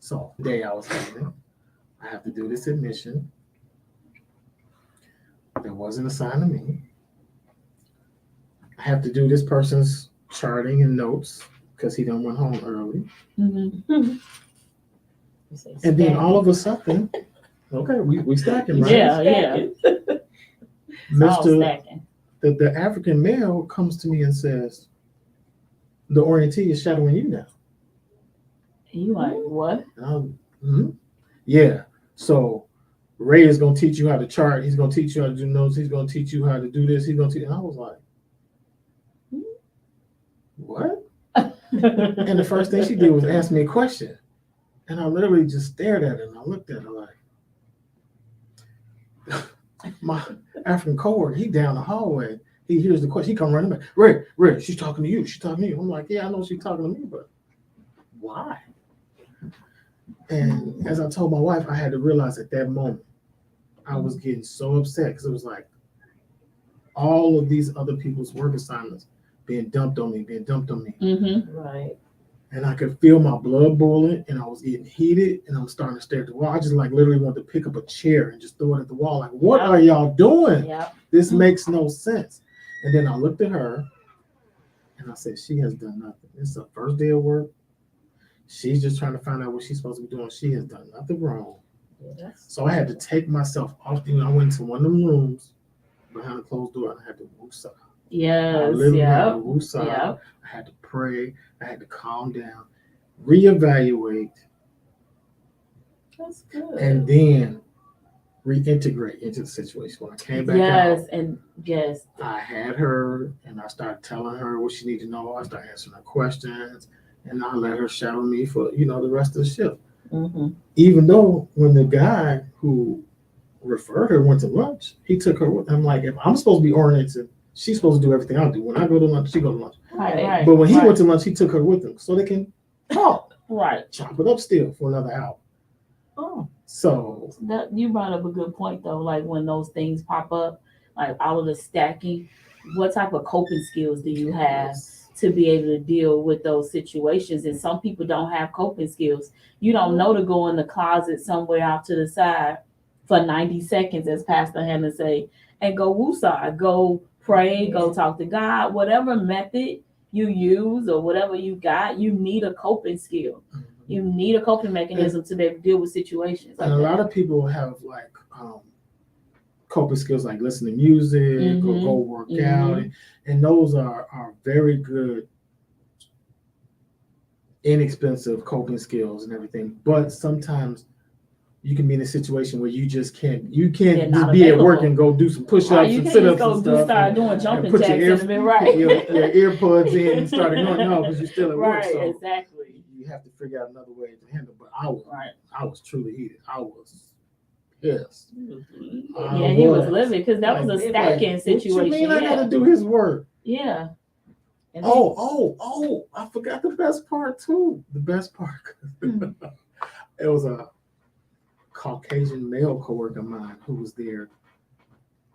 So the day I was having, I have to do this admission. There wasn't assigned to me. I have to do this person's charting and notes because he done went home early. Mm-hmm. And then all of a sudden, okay, we stacking, right? Yeah. Mr. Stacking. The African male comes to me and says, the orientee is shadowing you now. And you like, what? Yeah. So Ray is gonna teach you how to chart. He's gonna teach you how to do notes. He's gonna teach you how to do this. He's gonna teach. And I was like, what? And the first thing she did was ask me a question, and I literally just stared at her and I looked at her like, my African coworker. He down the hallway. He hears the question. He come running back. Ray, she's talking to you. She's talking to you. I'm like, yeah, I know she's talking to me, but why? And as I told my wife, I had to realize at that moment, I was getting so upset because it was like all of these other people's work assignments being dumped on me. Mm-hmm. Right. And I could feel my blood boiling, and I was getting heated, and I was starting to stare at the wall. I just like literally wanted to pick up a chair and just throw it at the wall. Like, what are y'all doing? Yep. This makes no sense. And then I looked at her, and I said, she has done nothing. This is her first day of work. She's just trying to find out what she's supposed to be doing. She has done nothing wrong. Yes. So I had to take myself off. I went into one of them rooms behind a closed door, and I had to woosah. Yes. I literally had to woosah. I had to pray. I had to calm down, reevaluate, That's good. and then reintegrate into the situation. When I came back out, I had her, and I started telling her what she needed to know. I started answering her questions, and I let her shadow me for the rest of the shift. Mm-hmm. Even though when the guy who referred her went to lunch, he took her with him. Like, if I'm supposed to be oriented, she's supposed to do everything I do. When I go to lunch, she go to lunch. Right. But when he went to lunch, he took her with him so they can talk. Right. Chop it up still for another hour. Oh. So That you brought up a good point though. Like when those things pop up, like all of the stacking, what type of coping skills do you have to be able to deal with those situations? And some people don't have coping skills. You don't know to go in the closet somewhere out to the side for 90 seconds, as Pastor Hannah say, and go woosah, go pray, go talk to God, whatever method you use or whatever you got, you need a coping skill. You need a coping mechanism to be able to deal with situations. And a lot of people have like coping skills like listen to music or go work out. And those are very good, inexpensive coping skills and everything. But sometimes you can be in a situation where you just can't just be at work and go do some push-ups and sit-ups and stuff. Start doing jumping jacks put your earbuds in and start ignoring because you're still at work. So exactly. You have to figure out another way to handle. But I was truly heated. I was pissed. Yeah, he was living because that was a stacking situation. What you mean I got to do his work? Yeah. And I forgot the best part too. The best part. It was a Caucasian male coworker of mine who was there,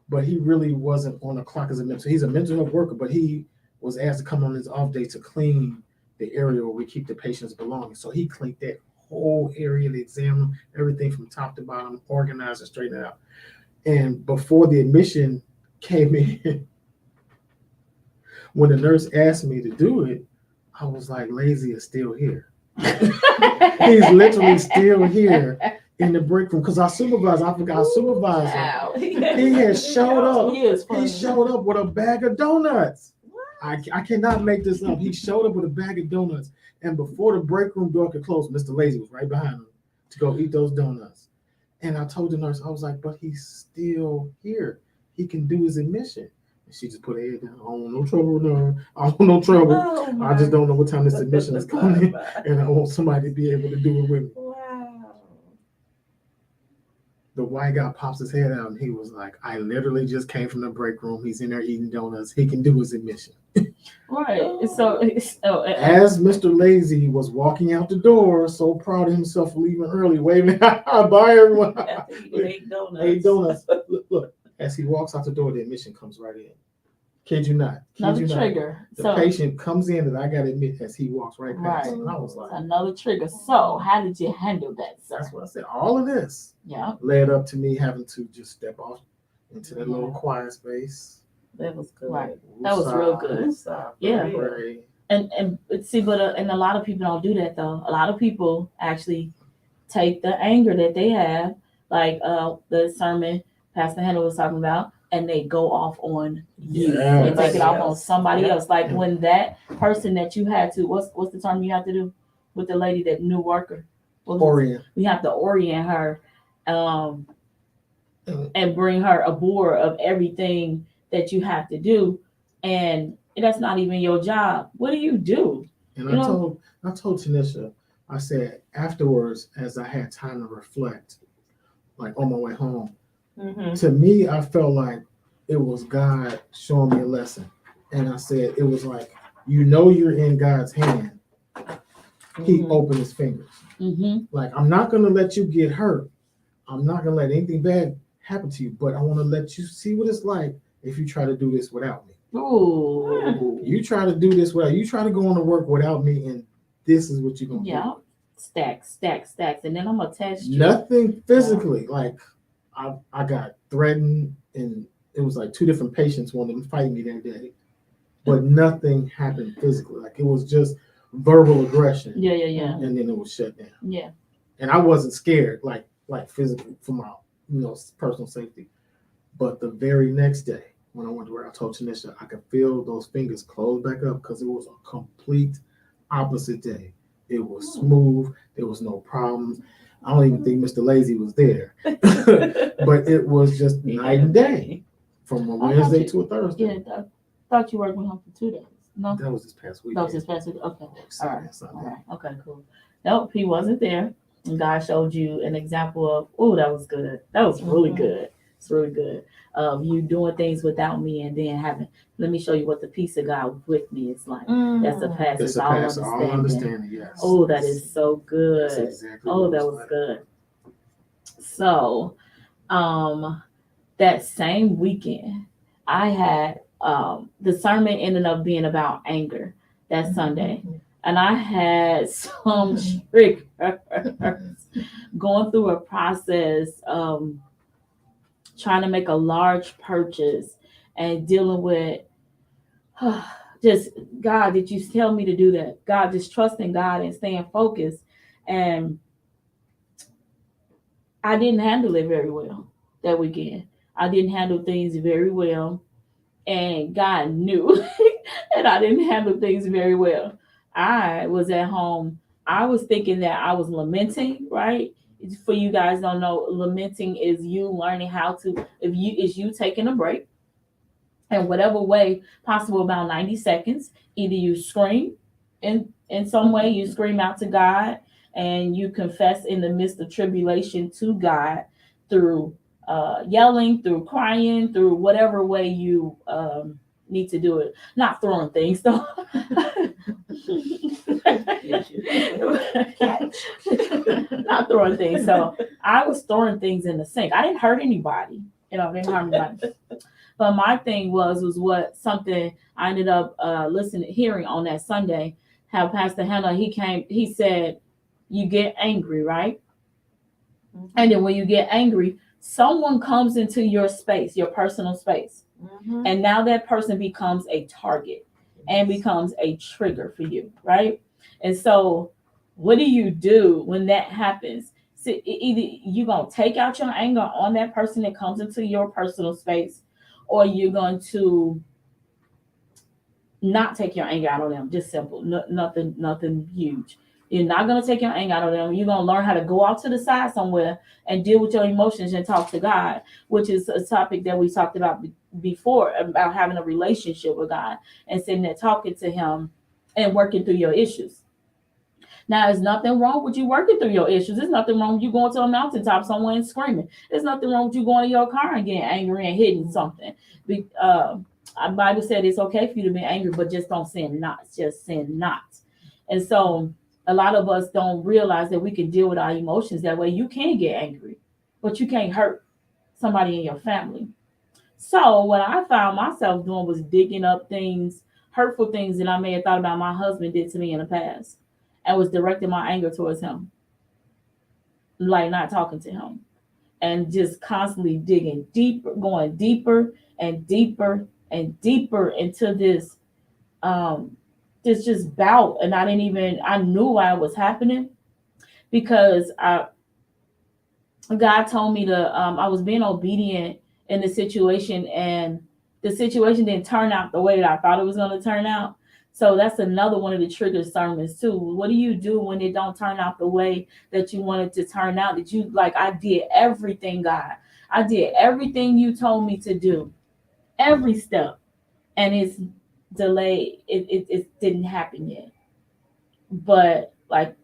but he really wasn't on the clock as a mental. He's a mental health worker, but he was asked to come on his off day to clean the area where we keep the patient's belongings. So he cleaned that whole area, the exam, everything from top to bottom, organized and straightened out. And before the admission came in, when the nurse asked me to do it, I was like, Lazy is still here. He's literally still here in the break room because our supervisor, he had showed up. He showed up with a bag of donuts. I cannot make this up. He showed up with a bag of donuts, and before the break room door could close, Mr. Lazy was right behind him to go eat those donuts. And I told the nurse, I was like, but he's still here. He can do his admission. And she just put her head down. I don't want no trouble. No, I don't want no trouble. I just don't know what time this admission is coming, and I want somebody to be able to do it with me. Wow. The white guy pops his head out, and he was like, I literally just came from the break room. He's in there eating donuts. He can do his admission. Right. So as Mr. Lazy was walking out the door, so proud of himself for leaving early, waving, bye everyone. Ate donuts. Ate donuts. Look, as he walks out the door, the admission comes right in. Kid you not. Kid Another you not. trigger. The So patient comes in, and I gotta admit, as he walks right past, Right. and I was like, another trigger. So how did you handle that, sir? that's what I said. All of this Yeah, led up to me having to just step off into that little Yeah. quiet space. That was good. Right. That was real good. Yeah. Pray. and see, but and a lot of people don't do that though. A lot of people actually take the anger that they have, like the sermon Pastor Hannah was talking about, and they go off on you. They Yes. take it off on somebody Yeah. else. Like Yeah. when that person that you had to, what's the term you have to do with the lady, that new worker? What was it? Orient. We have to orient her, and bring her aboard of everything that you have to do, and that's not even your job. What do you do? And You I know- told Tanisha, I said afterwards, as I had time to reflect, like on my way home, Mm-hmm. to me, I felt like it was God showing me a lesson. And I said, it was like, you're in God's hand. He Mhm. opened his fingers. Mm-hmm. Like, I'm not going to let you get hurt. I'm not going to let anything bad happen to you, but I want to let you see what it's like if you try to do this without me. Ooh. You try to do this without, you try to go on to work without me, and this is what you're going to Yeah. do. Stacks, and then I'm gonna test you. Nothing physically. Like, I got threatened, and it was like two different patients wanted to fight me that day, but nothing happened physically. Like, it was just verbal aggression, Yeah. and then it was shut down. Yeah. And I wasn't scared, like physically, for my personal safety. But the very next day, when I went to work, I told Tinisha I could feel those fingers close back up because it was a complete opposite day. It was smooth. There was no problems. I don't even think Mr. Lazy was there, but it was just night and day from a I thought Wednesday you- to a Thursday. Yeah. I thought you worked with him for 2 days. No, That was this past week. that was his past week. Okay. Saturday and All Sunday. right. Okay. Cool. Nope, he wasn't there. And God showed you an example of, oh, that was good. That was really Mhm. good. It's really good. Of you doing things without me, and then having. Let me show you what the peace of God with me is like. That's a Mm. passes It's a all pass all understanding. understanding. Yes. Oh, that is so That's good. exactly. Oh, what that it was like. good. So, that same weekend, I had the sermon ended up being about anger that Sunday, and I had some triggers going through a process, trying to make a large purchase and dealing with just, God, did you tell me to do that? God, just trusting God and staying focused. And I didn't handle it very well that weekend. I didn't handle things very well. And God knew that I didn't handle things very well. I was at home. I was thinking that I was lamenting, right? For you guys don't know, lamenting is you learning how to, is you taking a break in whatever way possible, about 90 seconds. Either you scream in some way, you scream out to God, and you confess in the midst of tribulation to God through yelling, through crying, through whatever way you need to do it. Not throwing things though. Not throwing things. So I was throwing things in the sink. I didn't hurt anybody. Didn't hurt anybody. But my thing was what something I ended up hearing on that Sunday. How Pastor Hannah, he said, you get angry, right? And then when you get angry, someone comes into your space, your personal space. Mm-hmm. And now that person becomes a target and becomes a trigger for you, right? And so what do you do when that happens? So either you're going to take out your anger on that person that comes into your personal space, or you're going to not take your anger out on them. Just simple. Nothing huge. You're not going to take your anger out on them. You're going to learn how to go off to the side somewhere and deal with your emotions and talk to God, which is a topic that we talked about before, about having a relationship with God and sitting there talking to him and working through your issues. Now, there's nothing wrong with you working through your issues. There's nothing wrong with you going to a mountaintop somewhere and screaming. There's nothing wrong with you going to your car and getting angry and hitting something. The Bible said it's okay for you to be angry, but just don't sin not. Just sin not. And so a lot of us don't realize that we can deal with our emotions that way. You can get angry, but you can't hurt somebody in your family. So what I found myself doing was digging up things, hurtful things that I may have thought about my husband did to me in the past, and was directing my anger towards him, like not talking to him, and just constantly digging deeper, going deeper and deeper and deeper into um this just bout. And I knew why it was happening, because God told me to I was being obedient in the situation, and the situation didn't turn out the way that I thought it was going to turn out. So that's another one of the trigger sermons too. What do you do when it don't turn out the way that you wanted to turn out? That you like, I did everything, God. I did everything you told me to do, every step, and it's delayed. It didn't happen yet. But like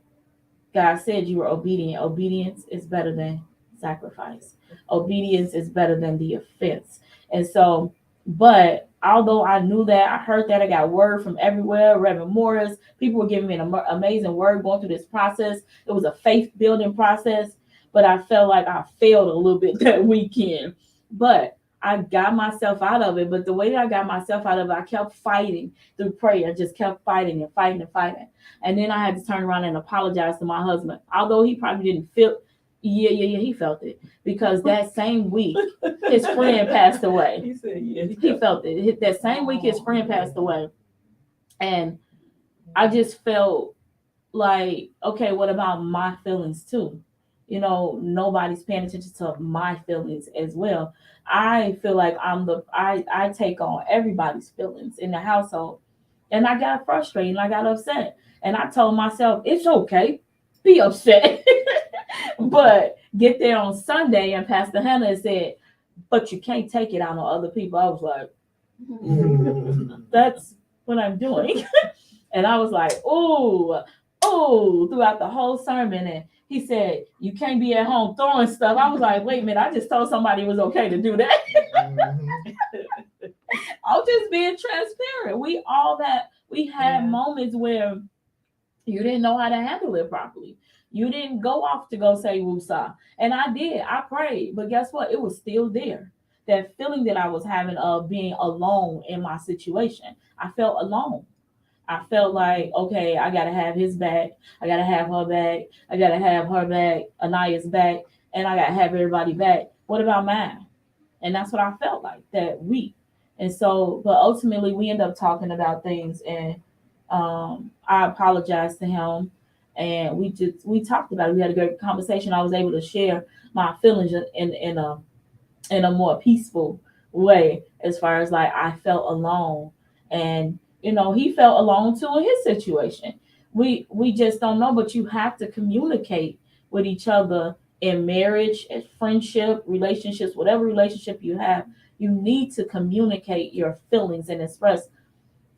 God said, you were obedient. Obedience is better than sacrifice. Obedience is better than the offense. And so, but although I knew that, I heard that, I got word from everywhere, Reverend Morris, people were giving me an amazing word going through this process. It was a faith building process, but I felt like I failed a little bit that weekend. But I got myself out of it. But the way that I got myself out of it, I kept fighting through prayer, just kept fighting and fighting and fighting. And then I had to turn around and apologize to my husband, although he probably didn't feel. Yeah, he felt it, because that same week his friend passed away. He said, yeah. He felt it. That same week his friend passed away, and I just felt like, okay, what about my feelings too? Nobody's paying attention to my feelings as well. I feel like I take on everybody's feelings in the household, and I got frustrated and I got upset, and I told myself it's okay, be upset. But get there on Sunday, and Pastor Hannah said, but you can't take it out on other people. I was like, that's what I'm doing. And I was like, oh, throughout the whole sermon. And he said, you can't be at home throwing stuff. I was like, wait a minute, I just told somebody it was okay to do that. I'm just being transparent. We had moments where you didn't know how to handle it properly. You didn't go off to go say woosah. And I did. I prayed. But guess what? It was still there. That feeling that I was having of being alone in my situation. I felt alone. I felt like, okay, I got to have his back. I got to have her back. I got to have her back, Anaya's back. And I got to have everybody back. What about mine? And that's what I felt like that week. And so, but ultimately we end up talking about things, and I apologized to him. And we talked about it. We had a great conversation. I was able to share my feelings in a more peaceful way, as far as like I felt alone, and he felt alone too in his situation. We just don't know, but you have to communicate with each other in marriage, in friendship, relationships, whatever relationship you have. You need to communicate your feelings and express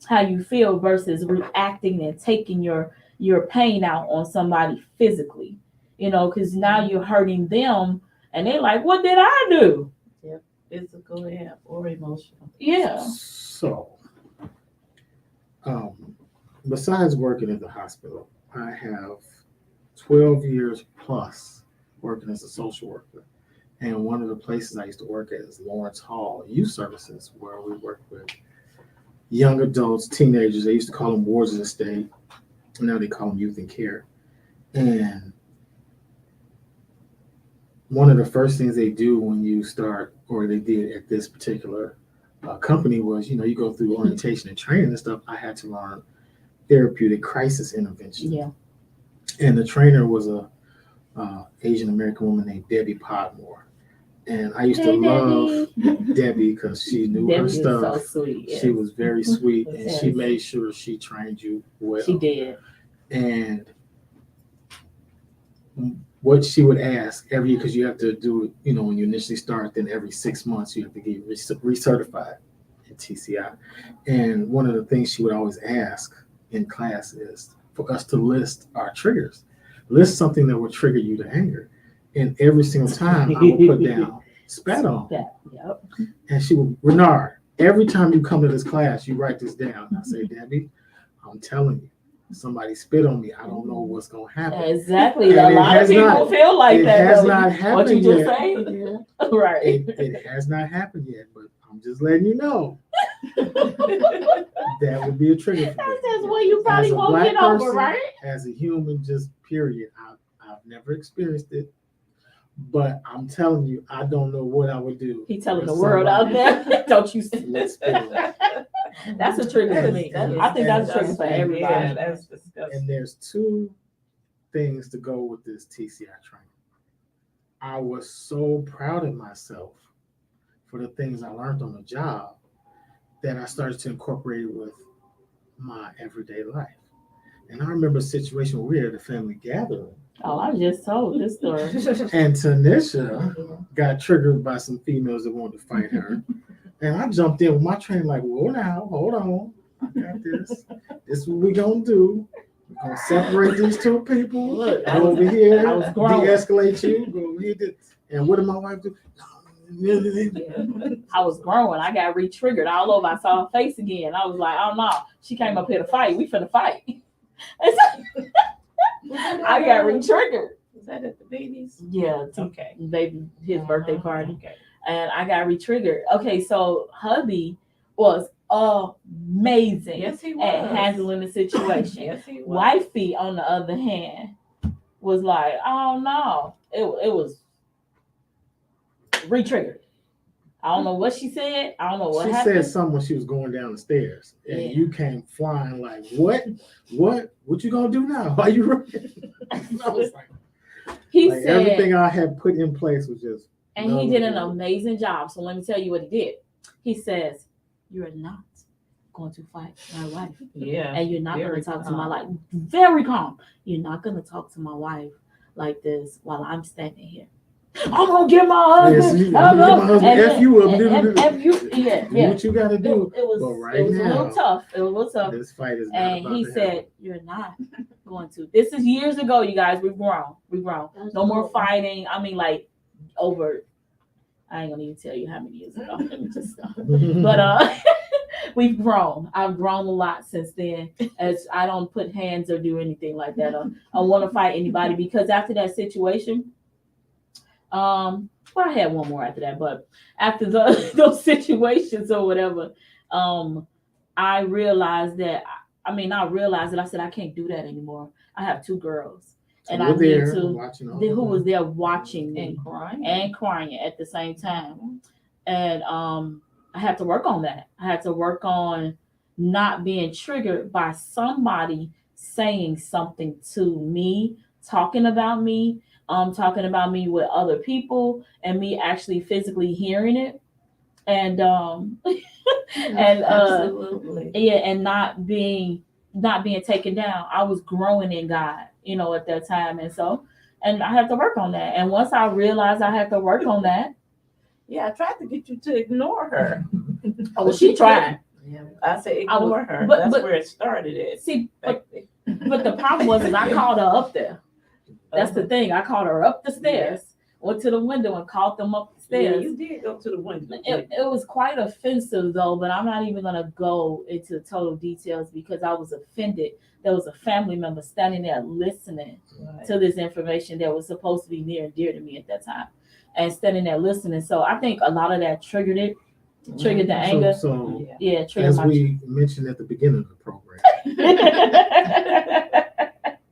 how you feel versus reacting and taking your pain out on somebody physically, because now you're hurting them, and they're like, what did I do? Yep. Physical or emotional. Yeah. So, besides working at the hospital, I have 12 years plus working as a social worker. And one of the places I used to work at is Lawrence Hall Youth Services, where we work with young adults, teenagers. They used to call them wards of the state. Now they call them youth in care. And one of the first things they do when you start, or they did at this particular company, was, you go through orientation and training and stuff. I had to learn therapeutic crisis intervention. Yeah. And the trainer was a Asian American woman named Debbie Podmore. And I used to love Debbie because she knew Debbie her was stuff. so sweet. Yes. She was very sweet, and Yes. she made sure she trained you well. She did. And what she would ask every year, because you have to do it, when you initially start, then every 6 months you have to get recertified in TCI. And one of the things she would always ask in class is for us to list our triggers. List something that would trigger you to anger. And every single time I would put down spat on. Yep. And she would, Renard, every time you come to this class, you write this down. I say, Debbie, I'm telling you, somebody spit on me. I don't know what's going to happen. Exactly. And A lot of people feel like it that. has really. not happened What you just yet. say? Right. It has not happened yet, but I'm I'm just letting you know. That would be a trigger for That's me. just what you As probably a won't black get over, person, right? as a human, just period. I've never experienced it, but I'm telling you, I don't know what I would do. He telling if the world out somebody there, don't you flips spill. That's a trigger for me. I think that's a trigger for Yeah, everybody. that's disgusting. And there's two things to go with this TCI training. I was so proud of myself for the things I learned on the job that I started to incorporate it with my everyday life. And I remember a situation where we were at a family gathering, Oh, I just told this story. and Tinisha got triggered by some females that wanted to fight her. And I jumped in with my train like, whoa now, hold on. I got this. This is what we're going to do. We're going to separate these two people. Look, Go over here, I was grown. de-escalate you. Go over here. And what did my wife do? I was growing. I got re-triggered all over. I saw her face again. I was like, oh no, she came up here to fight. We finna fight. And so, I got re-triggered. Was that at the baby's? Yeah, Okay. baby, his birthday party. Okay. And I got re-triggered. Okay, so hubby was amazing Yes, he at was. handling the situation. Yes, he was. Wifey, on the other hand, was like, oh no, it was re-triggered. I don't know what she said. I don't know what She happened. said something when she was going down the stairs, and Yeah. you came flying like, what you gonna do now? Why you running? I was like, He like, said, everything I had put in place was just. and he did an amazing job. So let me tell you what he did. He says, "You're not going to fight my wife, Yeah. and you're not going Very to talk to my calm. wife. Very calm. You're not going to talk to my wife like this while I'm standing here. I'm gonna get my husband. Yes, I'm gonna get my husband. F you up. F you. Yeah, Do yeah. what you gotta do. It was. But right it was a now, little tough. It was a little tough. This fight is not And about he to said, happen. "You're not going to." This is years ago, you guys. We've grown. We've grown. No more fighting. I mean, like over. I ain't gonna even tell you how many years ago. Let me just stop. But we've grown. I've grown a lot since then. As I don't put hands or do anything like that. I want to fight anybody because after that situation, well, I had one more after that, but after those situations or whatever, I realized that. I said I can't do that anymore. I have two girls, So and we're I need there to. watching all Who of was it. there watching me And crying. and crying at the same time, and I had to work on that. I had to work on not being triggered by somebody saying something to me, talking about me with other people, and me actually physically hearing it, and and Absolutely. yeah, and not being taken down. I was growing in God, at that time, and I had to work on that. And once I realized I had to work on that, Yeah, I tried to get you to ignore her. oh, she tried. Yeah, I said I was- ignore her. but- That's but- where it started at. See, Back but the problem was is I called her up there. That's the then. thing. I called her up the stairs, went to the window and called them up the Yeah, stairs. you did go to the window. It was quite offensive though, but I'm not even gonna go into total details because I was offended. There was a family member standing there listening Right. to this information that was supposed to be near and dear to me at that time, and standing there listening. So I think a lot of that triggered the anger. So Yeah. Triggered as my. we mentioned at the beginning of the program,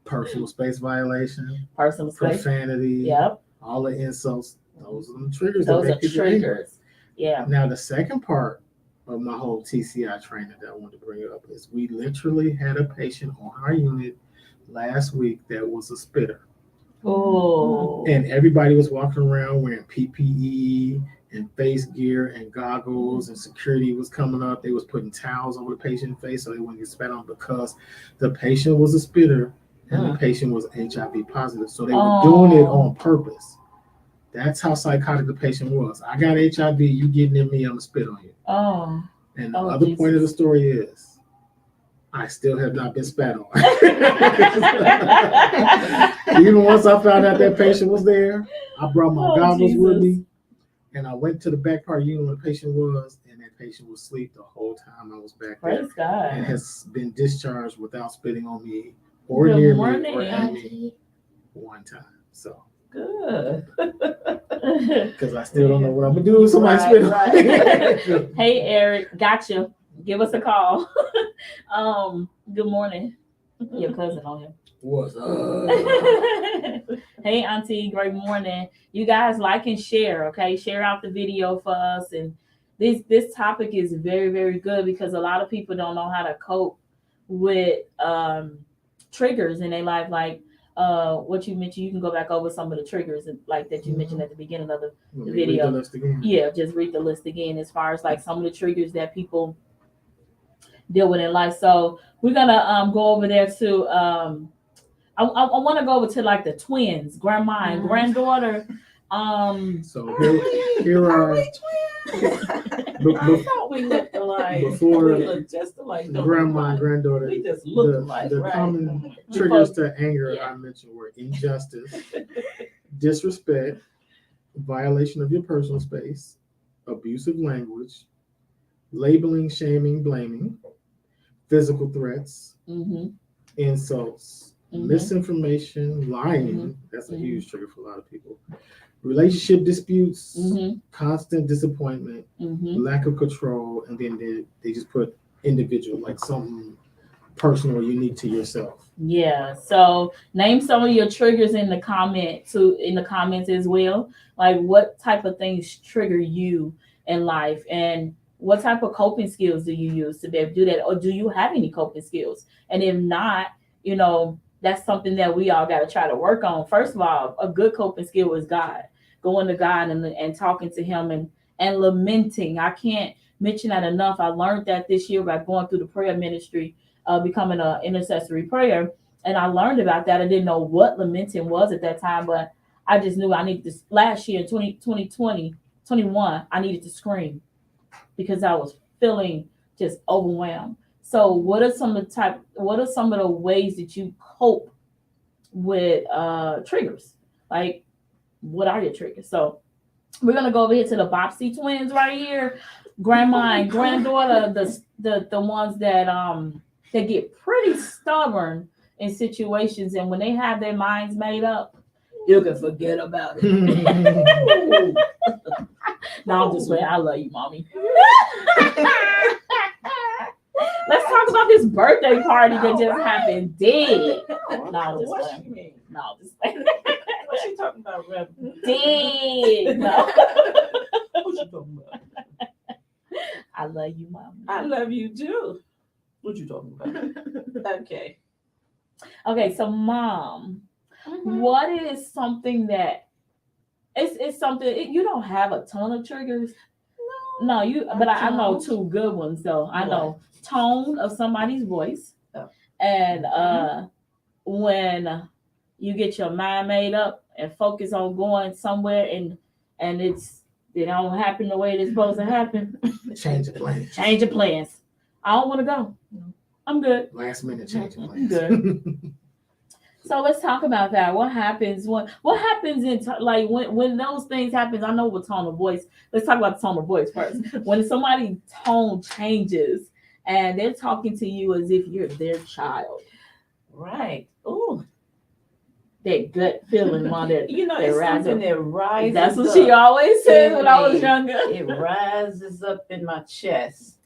personal space violation, Personal space. profanity, Yep, all the insults, those are the triggers those that are make people angry. triggers. Yeah. Now, the second part of my whole TCI training that I wanted to bring up is we literally had a patient on our unit last week that was a spitter. Oh. And everybody was walking around wearing PPE and face gear and goggles, and security was coming up. They was putting towels over the patient's face so they wouldn't get spat on because the patient was a spitter and the patient was HIV positive. So they were doing it on purpose. That's how psychotic the patient was. I got HIV, you getting in me, I'm gonna spit on you. Oh. And the Oh, other point of the Jesus. story is, I still have not been spat on. Even once I found out that patient was there, I brought my Oh, goggles with Jesus. me, and I went to the back part of the unit where the patient was, and that patient was asleep the whole time I was back there, Praise God. and has been discharged without spitting on me or Good near morning, me or at me Auntie. one time. So Good. Because I still don't know what I'm gonna do with somebody spit on me. Hey Eric, gotcha. Give us a call. Good morning. Your cousin on here. What's up? Hey Auntie, great morning. You guys like and share, okay? Share out the video for us. And this topic is very, very good because a lot of people don't know how to cope with triggers in their life. Like what you mentioned, you can go back over some of the triggers like that you mentioned at the beginning of the video. Read the list again. Yeah, just read the list again as far as like some of the triggers that people deal with in life. So we're gonna go over there to I want to go over to like the twins, grandma and granddaughter. So here are I thought we looked alike. Before we looked just alike. don't we, grandma and Mike? granddaughter. We just look alike, The right? common triggers to anger Yeah. I mentioned were injustice, disrespect, violation of your personal space, abusive language, labeling, shaming, blaming, physical threats, insults, misinformation, lying. That's a huge trigger for a lot of people. Relationship disputes, constant disappointment, lack of control, and then they just put individual, like something personal or unique to yourself. Yeah. So name some of your triggers in the comments as well. Like what type of things trigger you in life, and what type of coping skills do you use to be able to do that, or do you have any coping skills? And if not, that's something that we all got to try to work on. First of all, a good coping skill is God. Going to God and talking to him and lamenting. I can't mention that enough. I learned that this year by going through the prayer ministry, becoming an intercessory prayer. And I learned about that. I didn't know what lamenting was at that time, but I just knew I needed to. Last year, 2021, I needed to scream because I was feeling just overwhelmed. So what are some of the ways that you cope with triggers? Like, what are your triggers? So we're gonna go over here to the Bopsy twins right here, grandma and granddaughter, the ones that get pretty stubborn in situations, and when they have their minds made up, you can forget about it. No, I'm just saying, I love you, mommy. Let's talk about this birthday party that just happened. Dead. No, just what playing. you mean? No, just playing. What she talking about, Reverend? Dead. No. What you talking about? I love you, mommy. I love you too. What you talking about? Okay. Okay, so mom, what is something that it's something you don't have a ton of triggers? No, but I know two good ones though. I know tone of somebody's voice, and when you get your mind made up and focus on going somewhere and it don't happen the way it's supposed to happen. Change of plans. Change of plans. I don't want to go. I'm good. Last minute change of plans. Good. So let's talk about that. What happens when those things happen? I know what tone of voice. Let's talk about the tone of voice first. When somebody's tone changes and they're talking to you as if you're their child. Right. Oh, That gut feeling on that. it's something that rises. That's what up. she always said when I was younger. It rises up in my chest,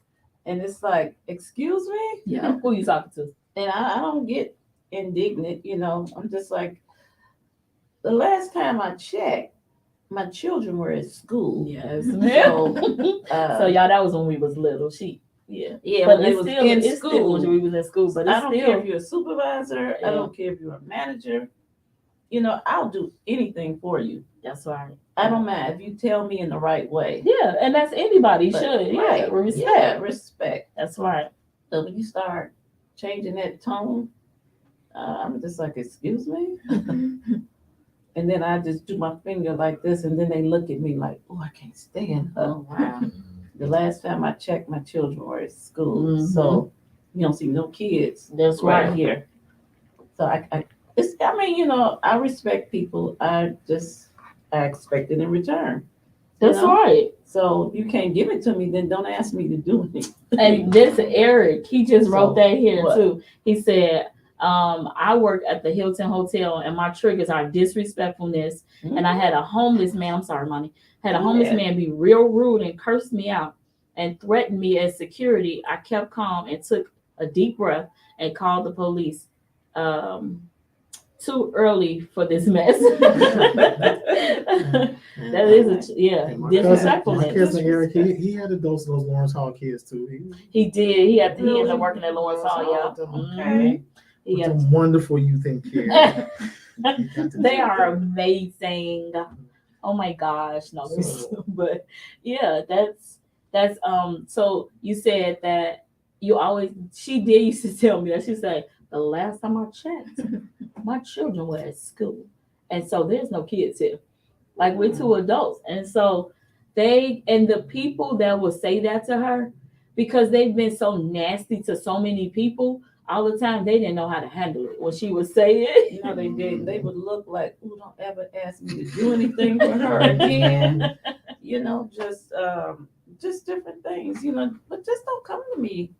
and it's like, excuse me. Yeah. Who you talking to? And I don't get indignant. I'm just like, the last time I checked, my children were at school. Yes. So, Y'all, that was when we was little. yeah, But when it it was still, in it's school. still when we was in school. But it's I don't still, care if you're a supervisor. Yeah. I don't care if you're a manager. I'll do anything for you. that's right. I don't mind if you tell me in the right way. Yeah, and that's anybody But, should. Yeah, right. respect. Yeah, respect. That's right. So when you start changing that tone, I'm just like, excuse me? And then I just do my finger like this, and then they look at me like, oh, I can't stand her. Oh wow. The last time I checked, my children were at school. Mhm. So you don't see no kids That's right right. here. So I respect people. I expect it in return. That's right. So if you can't give it to me, then don't ask me to do anything. And this Eric, he just wrote that here what? too. He said, I work at the Hilton Hotel, and my triggers are disrespectfulness. And I had a homeless man. I'm sorry, Monty. Had a homeless man be real rude and cursed me out and threatened me as security. I kept calm and took a deep breath and called the police. Too early for this mess. That is My disrespectfulness. cousin Eric, he had a dose of those Lawrence Hall kids too. He did. He ended up working at Lawrence Hall. Yeah. Okay. He With had some wonderful youth and care. they are amazing. Oh my gosh, no, but yeah, that's so you said that she did used to tell me that. She said the last time I checked, my children were at school, and so there's no kids here, like we're two adults. And so the people that will say that to her, because they've been so nasty to so many people all the time, they didn't know how to handle it when she would say it. No, they didn't. They would look like, "Ooh, don't ever ask me to do anything for her again." Just different things, but just don't come to me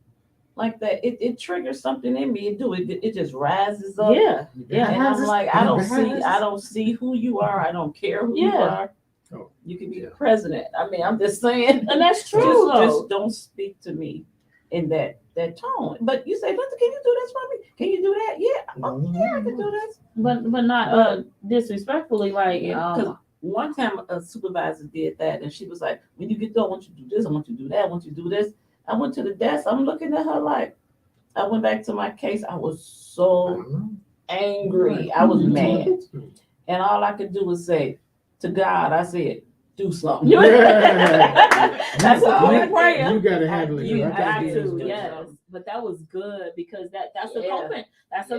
like that. It triggers something in me. It just rises up. Yeah. And I'm like, I don't see who you are. I don't care who you are. Oh, You can be the president. I mean, I'm just saying. And that's true. Just don't speak to me in that tone. But you say, Linda, can you do this for me? Can you do that? Yeah. Oh, yeah, I can do this. But not disrespectfully, like Because one time a supervisor did that, and she was like, when you get done, I want you to do this, I want you to do that, I want you to do this. I went to the desk, I'm looking at her like, I went back to my case, I was so angry, I was mad. And all I could do was say, to God, I said, do something. That's a good prayer. You gotta handle it. You I got gotta do to, this. yes. But that was good because that's a Yeah.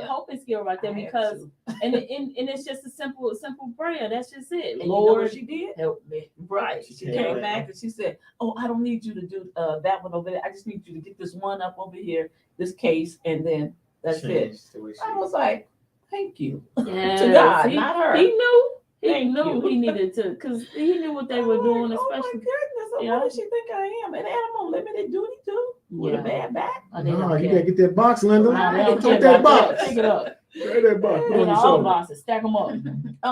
coping skill right there. Because and it's just a simple prayer. That's just it. And you know what Lord, she did? help me. Right. She came back and she said, "Oh, I don't need you to do that one over there. I just need you to get this one up over here, this case, and then that's it." I was like, "Thank you." Yes. To God, not her. He knew. He Thank knew you. he needed to, because he knew what they were doing, Oh my especially. goodness! Yeah. What does she think I am? An animal limited duty too? With a bad back? Oh, they No, don't you care. gotta get that box, Linda. Nah, they don't Get care that about box. Pick it up. Get that box. Put it on Get your all shoulder. boxes. Stack them up.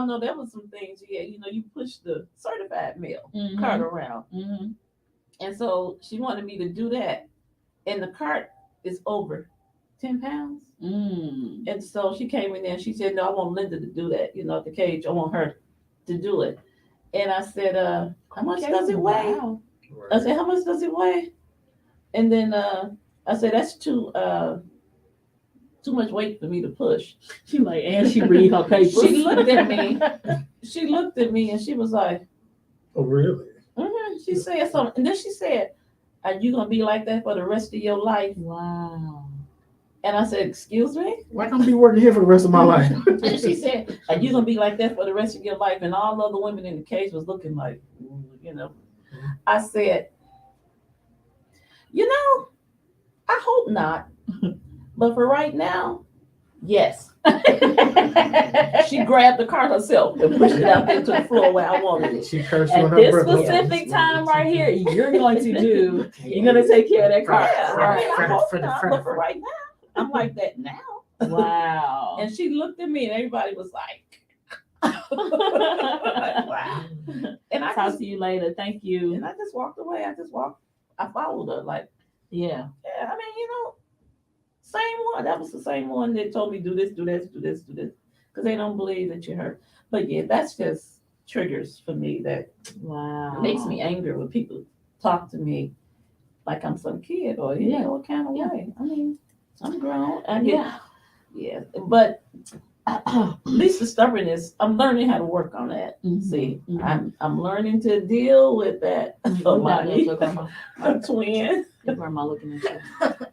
No, there was some things. Yeah, you push the certified mail Mhm. cart around, Mm-hmm. and so she wanted me to do that, and the cart is over 10 pounds. Mm. And so she came in there and she said, "No, I want Linda to do that. At the cage, I want her to do it." And I said, "How much does it weigh?" Wow. I said, "How much does it weigh?" And then I said, "That's too much weight for me to push." She like, and she read her papers. She looked at me. She looked at me and she was like, Oh, really? She said something. And then she said, "Are you gonna be like that for the rest of your life?" Wow. And I said, "Excuse me?" Why can't I be working here for the rest of my life? And she said, "Are you gonna be like that for the rest of your life?" And all other women in the cage was looking like, I said, I hope not. But for right now, yes. She grabbed the cart herself and pushed it out there to the floor where I wanted it. She cursed you At on her this birthday. specific time right here, you're going to take care of that car. Yeah, Right. I hope not, but for right now, I'm like that now. Wow. And she looked at me and everybody was like, wow. And I Talk to you later. Thank you. And I just walked away. I followed her. Like, Yeah. I mean, same one. That was the same one that told me do this, do this, do this, do this. Because they don't believe that you're hurt. But yeah, that's just triggers for me that Wow. makes me angry when people talk to me like I'm some kid or what kind of way. I mean, I'm grown. Yeah. But at least the stubbornnness, I'm learning how to work on that. Mhm. See, Mhm. I'm learning to deal with that. Look at grandma. I'm twin. Your grandma looking at you.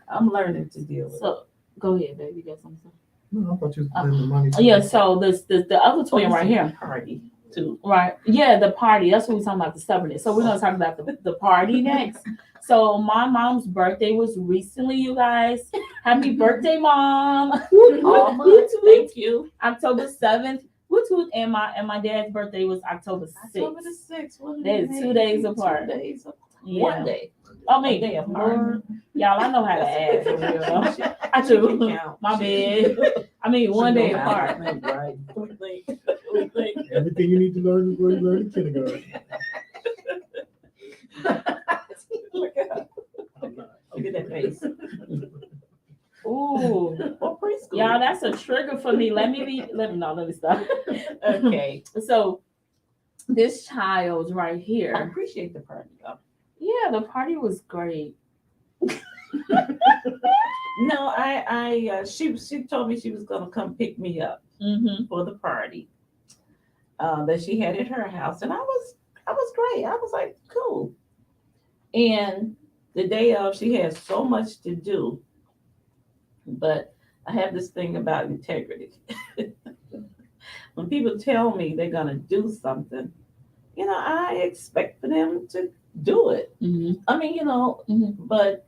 I'm learning to deal with it. So go ahead, baby. You got something? No, I thought you was lending money. Oh, yeah. So the other twin right here. Party too. Right. Yeah, the party. That's what we're talking about, the stubbornness. So we're gonna talk about the party next. So my mom's birthday was recently, you guys. Happy birthday, Mom. All month. Thank you. October 7th. And my dad's birthday was October 6th. October the 6th. What That is 2 days apart. 2 days apart. Yeah. One day. I A day mean, apart. Lord, y'all, I know how to add for real though. I She can do. count. My bad. I mean, one day apart. Right. We think. Everything you need to learn is where you learn in kindergarten. Look at her. I'm not. Look at that face. Ooh. Or preschool. Y'all, that's a trigger for me. Let me stop. Okay. So this child right I here. appreciate the party though. Yeah, the party was great. No, she told me she was gonna come pick me up Mm-hmm. for the party that she had at her house, and I was great. I was like, cool. And the day of, she had so much to do, but I have this thing about integrity. When people tell me they're gonna do something, I expect for them to do it. Mm-hmm. I mean, Mm-hmm. but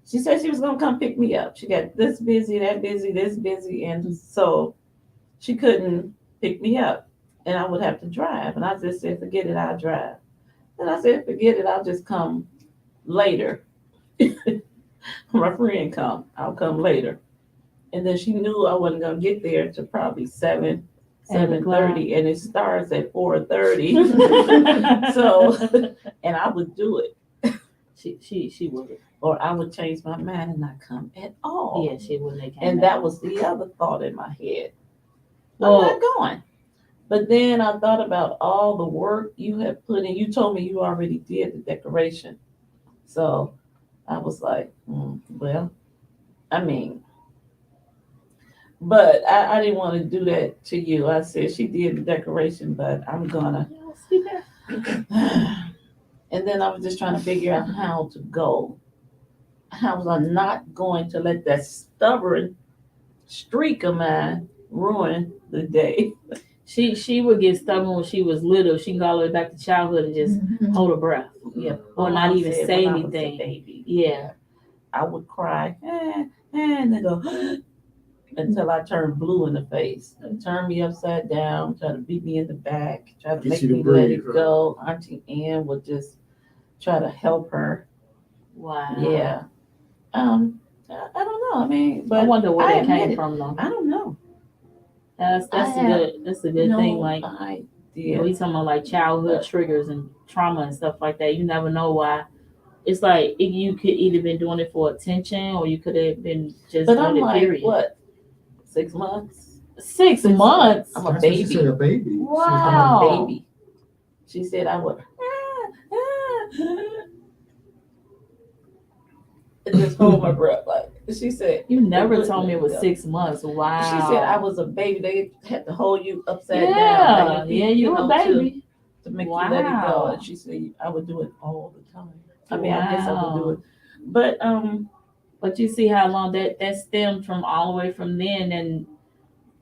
she said she was gonna come pick me up. She got this busy, that busy, this busy, and so she couldn't pick me up, and I would have to drive. And I just said, forget it, I'll drive. And I said, forget it, I'll just come later. My friend come, I'll come later. And then she knew I wasn't gonna get there to probably 7:30, and it starts at 4:30. So, and I would do it. She would. Or I would change my mind and not come at all. Yeah, she wouldn't have came And back. that was the other thought in my head. Well, I'm not going. But then I thought about all the work you have put in. You told me you already did the decoration. So I was like, well, I mean, but I didn't want to do that to you. I said she did the decoration, but I'm gonna. And then I was just trying to figure out how to go. How was I not going to let that stubborn streak of mine ruin the day? She would get stubborn when she was little. She can go all the way back to childhood and just hold her breath. Yeah, Or my not mom even said say when I was a anything. baby, Yeah. I would cry, and they go until I turned blue in the face. They turned me upside down, try to beat me in the back, try to Get make you to me let breathe, it right? go. Auntie Ann would just try to help her. Wow. Yeah. I don't know. I mean, but I wonder where I that admit came it. from though. I don't know. That's I a have good thing. No Like idea. we talking about like childhood triggers and trauma and stuff like that. You never know why. It's like you could either been doing it for attention or you could have been just But doing I'm it. like, Period. what? 6 months? 6 months. I'm a That's what she baby. said, a baby. Wow. I'm Oh. a baby. She said I would. Just hold my breath. Like she said, You never wouldn't told me it was let 6 months. Wow. She said I was a baby. They had to hold you upside Yeah, down. Like your feet, you a baby. to make you let it go. Wow. And she said I would do it all the time. I Wow. mean, I guess I would do it. But But you see how long that stemmed from all the way from then, and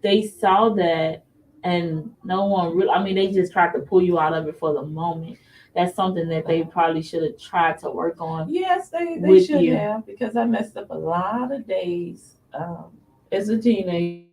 they saw that, and no one really. I mean, they just tried to pull you out of it for the moment. That's something that they probably should have tried to work on. yes, they with should you. have, because I messed up a lot of days as a teenager.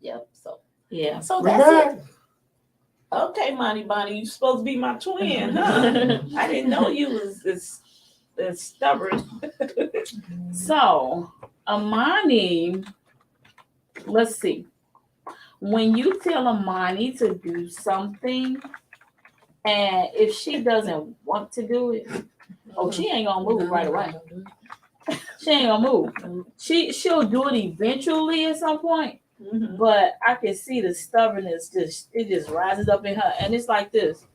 Yep. So Yeah. We're that's it. back. Okay, Monty Bonnie, you supposed to be my twin, huh? I didn't know you was this stubborn. So, Amani, let's see. When you tell Amani to do something, and if she doesn't want to do it, she ain't gonna move right away. She ain't gonna move. She'll do it eventually at some point, Mhm. but I can see the stubbornness just rises up in her, and it's like this.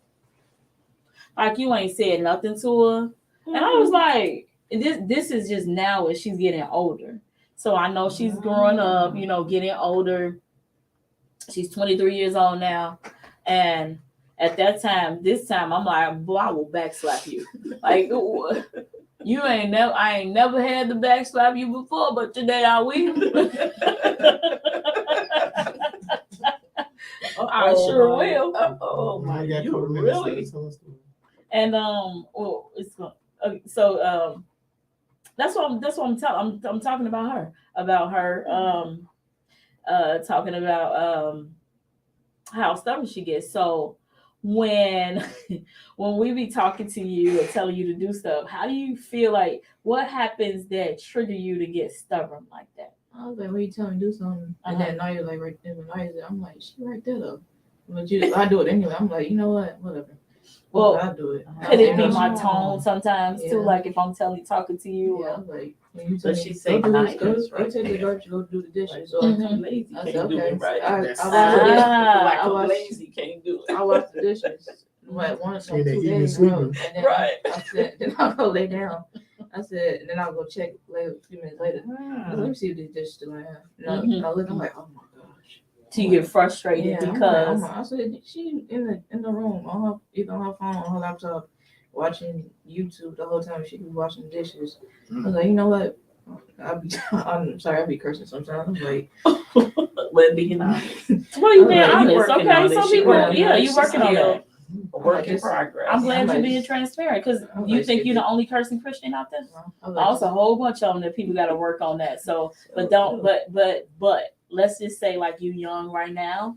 Like you ain't said nothing to her, and I was like, this is just now as she's getting older. So I know she's growing up, getting older. She's 23 years old now, and at that time, this time, I'm like, boy, I will backslap you. Like I ain't never had to backslap you before, but today I will. I sure will. Oh my! I got You couple minutes really? to tell us the- And it's so that's what I'm telling. I'm talking about her, talking about how stubborn she gets. So when when we be talking to you and telling you to do stuff, how do you feel? Like what happens that trigger you to get stubborn like that? I was like, when you tell me to do something, and then now you're like right there, and I'm like, she right there though. But I do it anyway. I'm like, you know what, whatever. Well, I do it. Could it be You know, my tone sometimes too? Yeah. Like if I'm talking to you, Yeah, or I'm like, when you So tell she me, say go do this, go nice right take the there. garbage, go do the dishes. So Or too lazy I can't said, do okay. it right. I Like I I'm watch- lazy can't do it. I wash the dishes like once or Say they 2 even days, bro. sleeping. And then Right. I said, then I'll go lay down. I said, and then I'll go check later, a few minutes later. I said, let me see if these dishes still have. And I look, I'm like, oh my gosh. do you get frustrated Yeah, because I said she in the room on her either on her phone or her laptop watching YouTube the whole time she be washing dishes. I was like, you know what? I'm sorry, I be cursing sometimes. I'm like, But being honest, well, you being Yeah, you honest, working on okay? it. Some She people, working yeah, on it. you She's working on still that. a work in Just- progress. I'm glad I'm you're like- being transparent because I'm you like, think you're the only cursing Christian out there. I was like, Also, a whole bunch of them that people got to work on that. So, but don't, but let's just say like you young right now,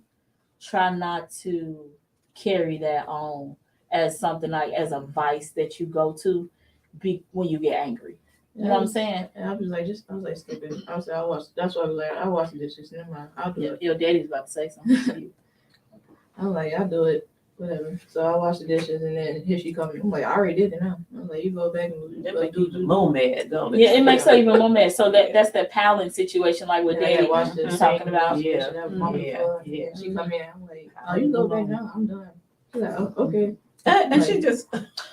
try not to carry that on as something like as a vice that you go to when you get angry. You know what I'm saying? And I was like, skip it. I was like, that's why I was like, I wash the dishes. Never mind, I'll do it. Your daddy's about to say something to you. I was like, I'll do it. Whatever. So I wash the dishes, and then here she comes. I'm like, I already did it now. I was like, you go back and That go make do you more mad, don't it? Yeah, it makes her even more mad. So that's that palin situation, like with And I daddy gotta wash the talking sink, about. wash the Yeah, dishes, have mama yeah, floor. yeah. And she come in. I'm like, oh, you go back now. I'm done. She's like, oh, okay. And she just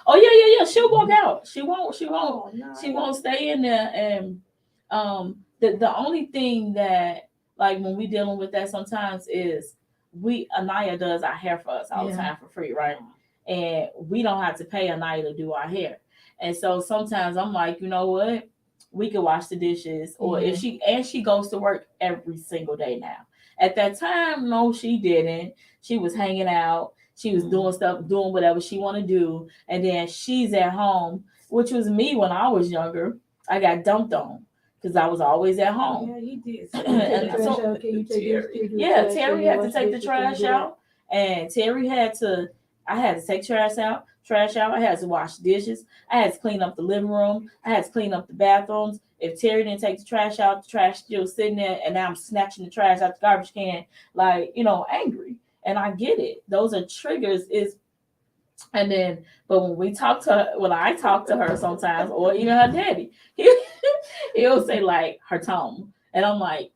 Oh yeah. She'll walk out. She won't. oh, no. She won't stay in there. And the only thing that like when we dealing with that sometimes is Anaya does our hair for us all the time for free, right? And we don't have to pay Anaya to do our hair. And so sometimes I'm like, you know what? We could wash the dishes, or if she goes to work every single day now. At that time, no, she didn't. She was hanging out. She was doing stuff, doing whatever she want to do. And then she's at home, which was me when I was younger. I got dumped on because I was always at home. Yeah, he did. And so- Yeah, Terry had to take the trash out, and I had to take trash out. I had to wash dishes. I had to clean up the living room. I had to clean up the bathrooms. If Terry didn't take the trash out, the trash still sitting there, and now I'm snatching the trash out the garbage can, like, angry. And I get it. Those are triggers. But when I talk to her sometimes, or even her daddy, he'll say like her tone, and I'm like,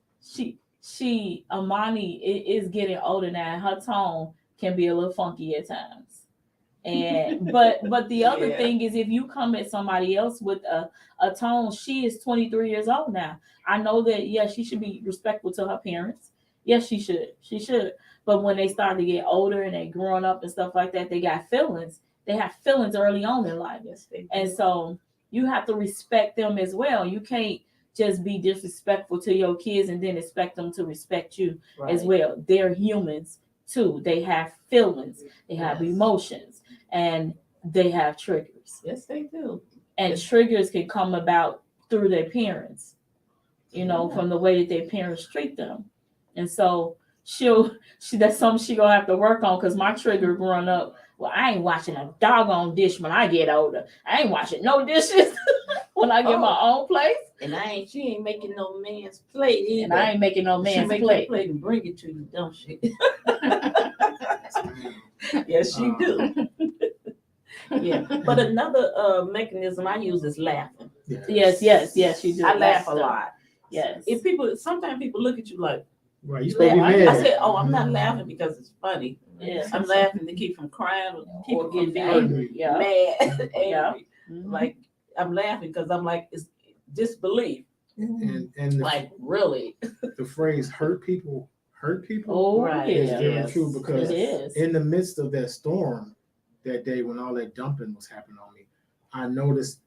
Amani is getting older now, and her tone can be a little funky at times. And but the other thing is, if you come at somebody else with a tone, she is 23 years old now. I know that yes, she should be respectful to her parents. Yes, she should. But when they start to get older and they growing up and stuff like that, they got feelings. They have feelings early on in life. And so you have to respect them as well. You can't just be disrespectful to your kids and then expect them to respect you as well. They're humans too. They have feelings, they have emotions, and they have triggers. Yes, they do. And triggers can come about through their parents, from the way that their parents treat them. And so that's something she gonna have to work on because my trigger growing up. Well, I ain't washing a doggone dish when I get older. I ain't washing no dishes when I get my own place. And she ain't making no man's plate either. And I ain't making no She man's make plate. your plate and bring it to you, don't she? Yes, she do. Yeah. But another mechanism I use is laughing. Yes, you do. I laugh That's a lot. Yes. Sometimes people look at you like, Right, you supposed to be I mad. said, I'm not laughing because it's funny. Yeah. I'm laughing to keep from crying or keep Or from getting being angry. Yeah. mad, Yeah. angry. Like I'm laughing because I'm like, it's disbelief. And Like really, the phrase "hurt people," Oh, Right. is yeah. very true because It is. in the midst of that storm that day when all that dumping was happening on me, I noticed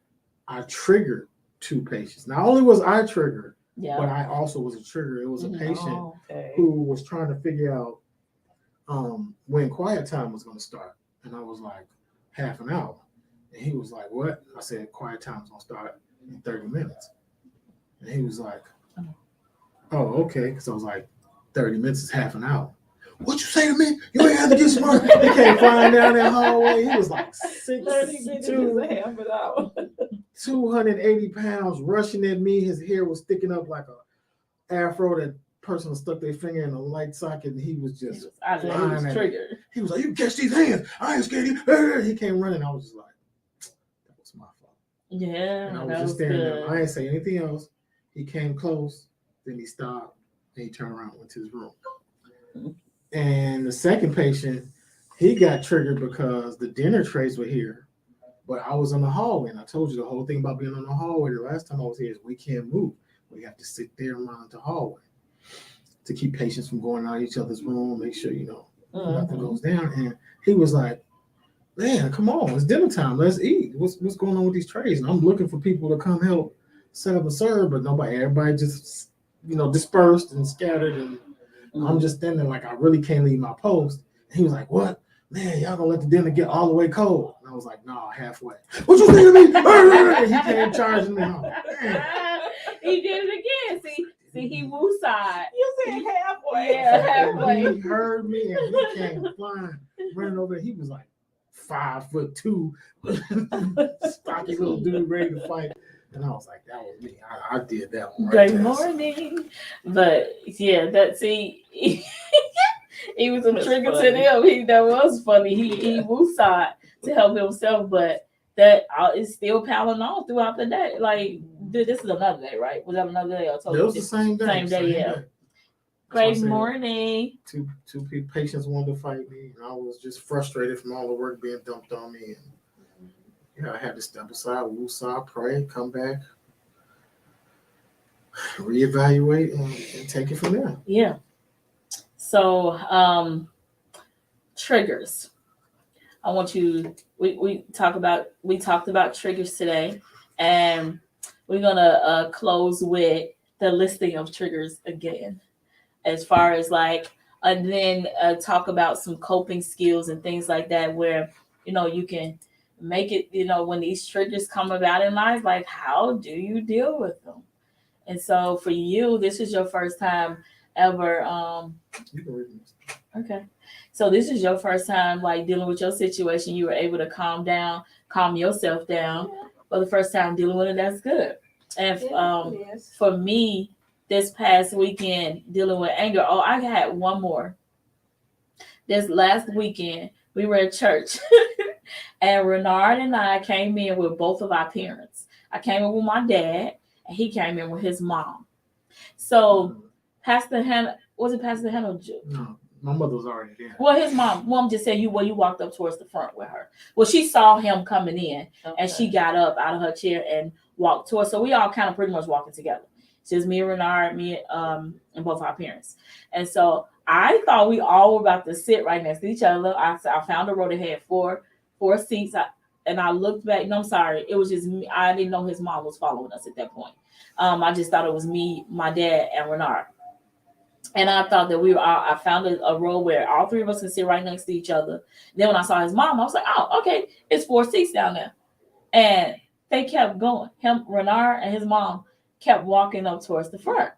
I triggered 2 patients. Not only was I triggered, but Yeah. I also was a trigger. It was a Mhm. patient okay. who was trying to figure out when quiet time was going to start, and I was like, half an hour, and he was like, "What?" I said, "Quiet time is going to start in 30 minutes," and he was like, "Oh, okay," because I was like, 30 minutes is half an hour. What you say to me? You ain't have to get smart. He came flying down that hallway. He was like 30 minutes is 6'2", a half an hour. 280 pounds, rushing at me. His hair was sticking up like a afro that person stuck their finger in a light socket, and he was just I know he flying was at me. triggered. He was like, "You catch these hands. I ain't scared of you." He came running. I was just like, that was my fault. Yeah. And I was that just was staring at him. good. I didn't say anything else. He came close, then he stopped, and he turned around and went to his room. And the second patient, he got triggered because the dinner trays were here, but I was in the hallway, and I told you the whole thing about being in the hallway the last time I was here is we can't move. We have to sit there and monitor the hallway to keep patients from going out of each other's room, make sure, nothing goes down. And he was like, "Man, come on, it's dinner time. Let's eat. What's going on with these trays?" And I'm looking for people to come help set up and serve, but everybody just, dispersed and scattered. And I'm just standing like I really can't leave my post. And he was like, "What? Man, y'all gonna let the dinner get all the way cold?" And I was like, "No, halfway." "What you say to me?" And he came charging me. He did it again. See, he woo side. You said halfway. Yeah, halfway. He heard me and he came flying, running over. He was like 5'2", stocky little dude ready to fight. And I was like, that was me. I did that one. Good morning. But yeah, he was a That's trigger funny. to them. That was funny. He woosah to help himself, but that is still piling on throughout the day. Like this is another day, right? Was that another day? It was the same day. Same day, yeah. Day. Great morning. Two patients wanted to fight me, and I was just frustrated from all the work being dumped on me. And I had to step aside, woosah, pray, come back, reevaluate, and take it from there. Yeah. So, triggers. I want you. We talked about triggers today, and we're gonna close with the listing of triggers again, as far as and then talk about some coping skills and things like that, where you can make it. When these triggers come about in life, like how do you deal with them? And so for you, this is your first time ever. You can read this. Okay. So this is your first time dealing with your situation. You were able to calm yourself down for the first time dealing with it. That's good. And for me, this past weekend dealing with anger. Oh, I had one more. This last weekend, we were at church and Renard and I came in with both of our parents. I came in with my dad and he came in with his mom. So Pastor Hannah, was it Pastor Hannah? No. My mother was already there. Well, his mom just said you walked up towards the front with her. Well, she saw him coming in and she got up out of her chair and walked towards. So we all kind of pretty much walking together. It's just me and Renard, and both our parents. And so I thought we all were about to sit right next to each other. I found a row that had four seats. And I looked back. No, I'm sorry. It was just me. I didn't know his mom was following us at that point. I just thought it was me, my dad, and Renard. And I thought that I found a row where all three of us can sit right next to each other. Then when I saw his mom, I was like, oh, okay, it's 4 seats down there. And they kept going. Renard and his mom kept walking up towards the front.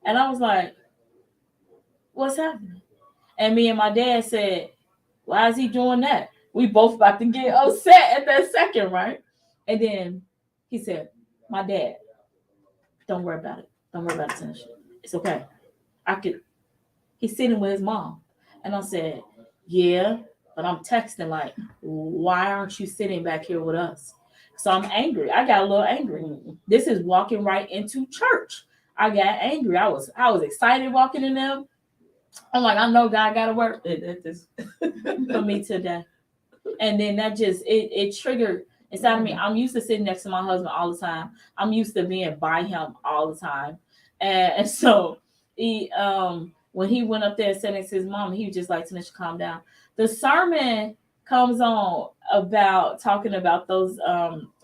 And I was like, what's happening? And me and my dad said, why is he doing that? We both about to get upset at that second, right? And then he said, my dad, don't worry about it. Don't worry about it, Tinisha. It's okay. He's sitting with his mom. And I said, yeah, but I'm texting like, why aren't you sitting back here with us? So I'm angry. I got a little angry. This is walking right into church. I got angry. I was excited walking in them. I'm like, I know God got to work for me today. And then that just, it triggered inside of me. I'm used to sitting next to my husband all the time. I'm used to being by him all the time. And so he, when he went up there and sat next to his mom, he was just like, Tanisha, calm down. The sermon comes on about talking about those,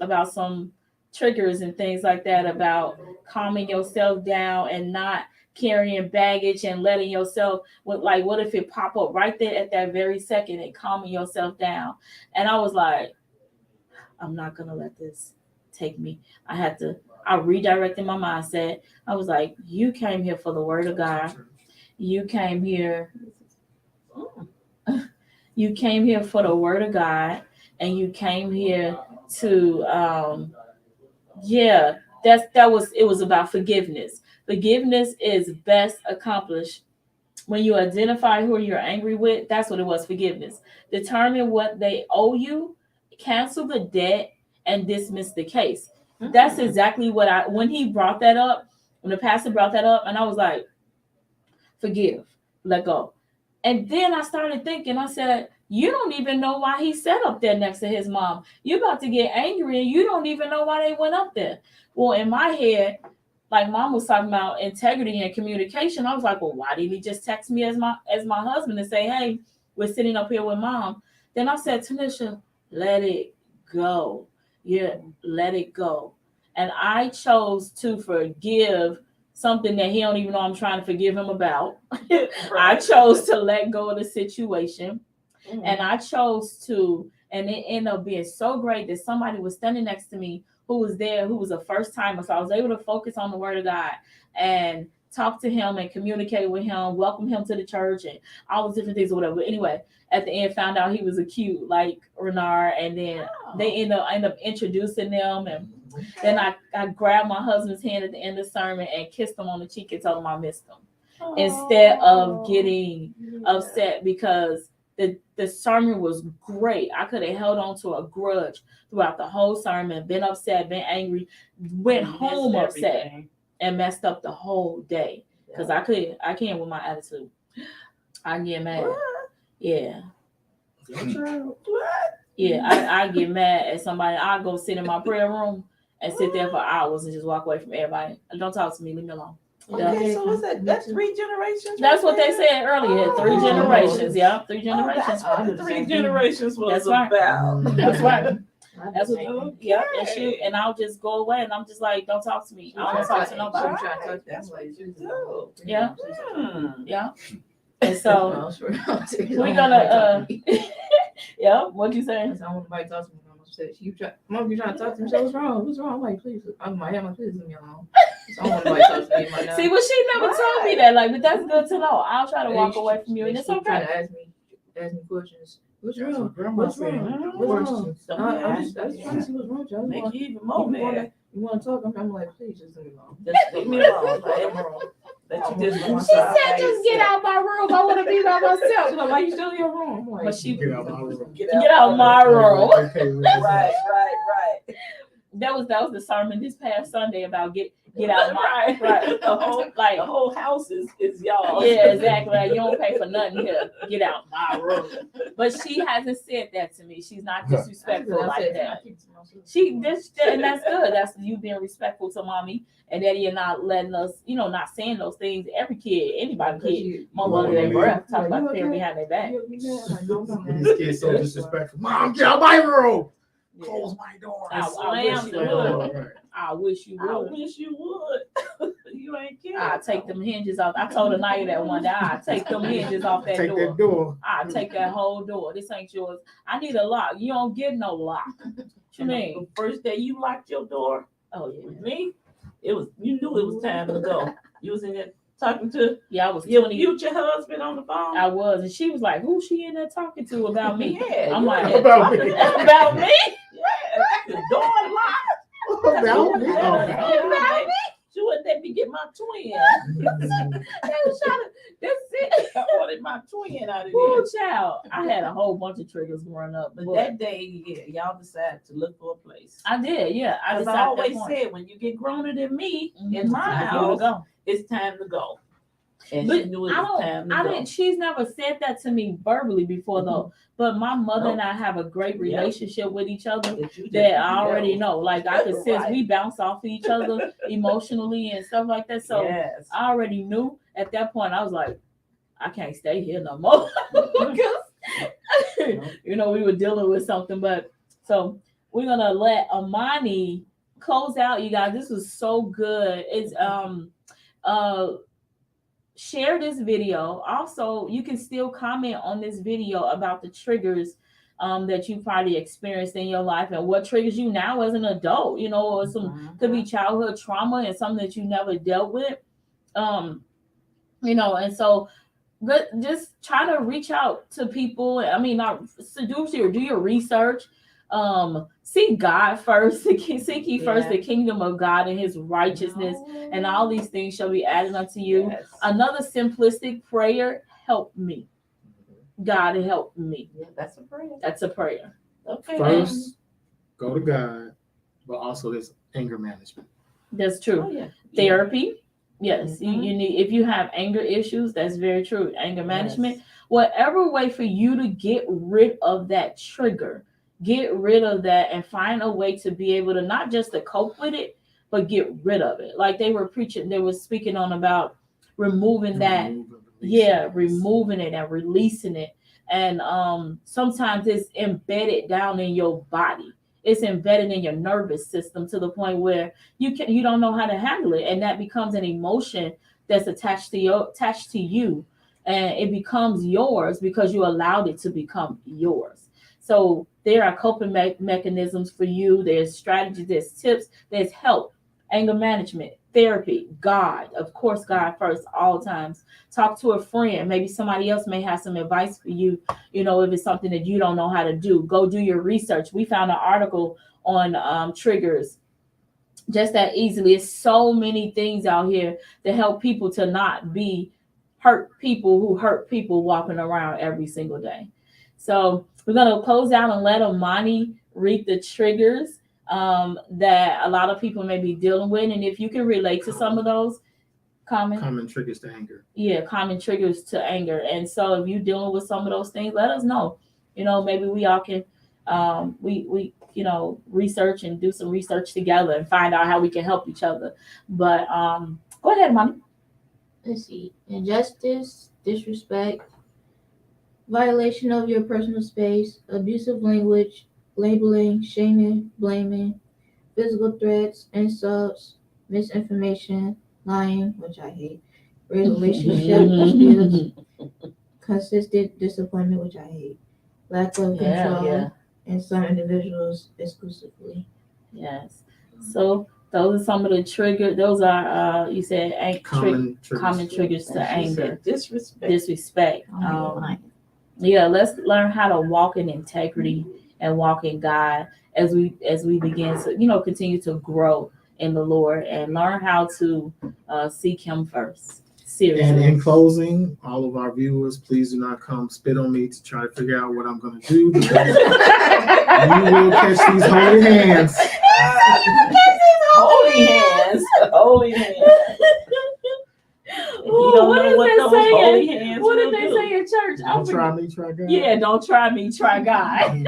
about some triggers and things like that, about calming yourself down and not carrying baggage and letting yourself, like, what if it pop up right there at that very second and calming yourself down? And I was like, I'm not gonna let this take me. I redirected my mindset. I was like, you came here for the word of God. You came here for the word of God, and you came here to it was about forgiveness. Forgiveness is best accomplished when you identify who you're angry with. That's what it was, forgiveness. Determine what they owe you, cancel the debt, and dismiss the case. That's exactly what when he brought that up, when the pastor brought that up, and I was like, forgive, let go. And then I started thinking, I said, you don't even know why he sat up there next to his mom. You're about to get angry and you don't even know why they went up there. Well, in my head, like mom was talking about integrity and communication, I was like, well, why didn't he just text me as my husband and say, hey, we're sitting up here with mom? Then I said, Tanisha, let it go. Yeah, let it go. And I chose to forgive something that he don't even know I'm trying to forgive him about. I chose to let go of the situation. And I chose to, and it ended up being so great that somebody was standing next to me who was there, who was a first timer. So I was able to focus on the word of God and talk to him and communicate with him, welcome him to the church and all those different things or whatever. But anyway, at the end, found out he was a cute, like Renard. And then they end up introducing them. And then I grabbed my husband's hand at the end of the sermon and kissed him on the cheek and told him I missed him. Instead of getting upset because the sermon was great. I could have held on to a grudge throughout the whole sermon, been upset, been angry, went home upset, and messed up the whole day. Because I can't with my attitude. I get mad. What? Yeah. Yeah, I get mad at somebody. I go sit in my prayer room and sit there for hours and just walk away from everybody. Don't talk to me. Leave me alone. Okay, so what's that? That's 3 generations. That's what they said earlier. 3 generations. Yeah, 3 generations. That's what the 3 generations was about. That's right. That's what. Okay. Yeah, and I'll just go away, and I'm just like, don't talk to me. I don't want to talk to nobody. That's what you do. Yeah, yeah. And so we're gonna. Yeah, what'd you say? I don't want nobody to talk to me. Mom, you trying to talk to me? So what's wrong? What's wrong? I'm like, please. I'm like, please leave me alone. So I don't want nobody to talk to me right now. See, well, she never told me that. Like, but that's good to know. I'll try to walk away from you, and it's okay. Trying to ask me questions. What's wrong? What's wrong? What's wrong? I just trying to see what's wrong, Joe. Make you even more mad. You want to talk? I'm like, please just leave me alone. Just leave me alone. She said, just get out my room. I want to be by myself. She's like, why you still in your room? I'm like, but she get out my room. Get out my room. Right. That was the sermon this past Sunday about get out my right. The whole house is y'all. Yeah, exactly. Like, you don't pay for nothing here. Get out my room. But she hasn't said that to me. She's not disrespectful like that. And that's good. That's you being respectful to mommy and daddy and not letting us, not saying those things. Every kid, anybody mom under their breath, talk about the parent behind their back. This kid's so disrespectful. Mom, get out my room. Close my door. I wish you would. I wish you would. You ain't kidding. I take them hinges off. I told Anaya that one day. I take them hinges off that take door. That door. I take that whole door. This ain't yours. I need a lock. You don't get no lock. What you mean? The first day you locked your door. Oh yeah. With me, you knew it was time to go. You was in that talking to Yeah, I was your 20. future husband on the phone. I was, and she was like, "Who's she in there talking to about me?" Yeah, I'm you like, in there About talking me. "About me?" Yeah, the door locked. About me. About me. She wouldn't let me get my twin. They was trying to. That's it. I wanted my twin out of there. Ooh, child. I had a whole bunch of triggers growing up, But but that day, yeah, y'all decided to look for a place. I did. Yeah, I As decided I at always that point. said, when you get growner than me Mhm. in my Time for you to house, go. it's time to go. And But she knew it was time to I go. didn't. She's never said that to me verbally before, though. But my mother and I have a great relationship with each other That you just that I already know. Like I could sense Right. we bounce off of each other emotionally and stuff like that. So yes. I already knew at that point. I was like, I can't stay here no more because you know we were dealing with something. But so we're gonna let Amani close out, you guys. This was so good. It's share this video. Also, you can still comment on this video about the triggers that you probably experienced in your life and what triggers you now as an adult. You know, or some could be childhood trauma and something that you never dealt with. You know, and so but just try to reach out to people. I mean, not seduce you or do your research. Seek God first. Seek ye first the kingdom of God and his righteousness, and all these things shall be added unto you. Yes. Another simplistic prayer, help me. God help me. Yeah, that's a prayer. That's a prayer. Okay. First, go to God, but also there's anger management. That's true. Oh, yeah. Therapy. Yes, Mhm. you need, if you have anger issues, that's very true. Anger management, Yes. whatever way for you to get rid of that trigger, get rid of that and find a way to be able to not just to cope with it, but get rid of it. Like they were speaking on about removing that. Removing it and releasing it. And sometimes it's embedded down in your body. It's embedded in your nervous system to the point where you don't know how to handle it, and that becomes an emotion that's attached to you, and it becomes yours because you allowed it to become yours. So there are coping mechanisms for you. There's strategies, there's tips, there's help, anger management, therapy, God, of course, God first, all times. Talk to a friend. Maybe somebody else may have some advice for you. You know, if it's something that you don't know how to do, go do your research. We found an article on triggers just that easily. It's so many things out here to help people to not be hurt people who hurt people walking around every single day. So we're going to close out and let Amani read the triggers that a lot of people may be dealing with. And if you can relate to some of those, common triggers to anger. Yeah, common triggers to anger. And so if you're dealing with some of those things, let us know. You know, maybe we all can we research and do some research together and find out how we can help each other. But go ahead, Mommy. Let's see. Injustice, disrespect, violation of your personal space, abusive language, labeling, shaming, blaming, physical threats, insults, misinformation, lying, which I hate, relationship abuse, consistent disappointment, which I hate, lack of control, and some individuals exclusively. Yes. So those are some of the triggers. Those are you said common triggers to anger, disrespect. Let's learn how to walk in integrity and walk in God as we begin to continue to grow in the Lord and learn how to seek Him first. Seriously. And in closing, all of our viewers, please do not come spit on me to try to figure out what I'm going to do, because you will catch these holy hands. Holy hands. Holy hands. Ooh, what is that saying? What did they say in church? Don't try me, try God. Yeah, don't try me, try God.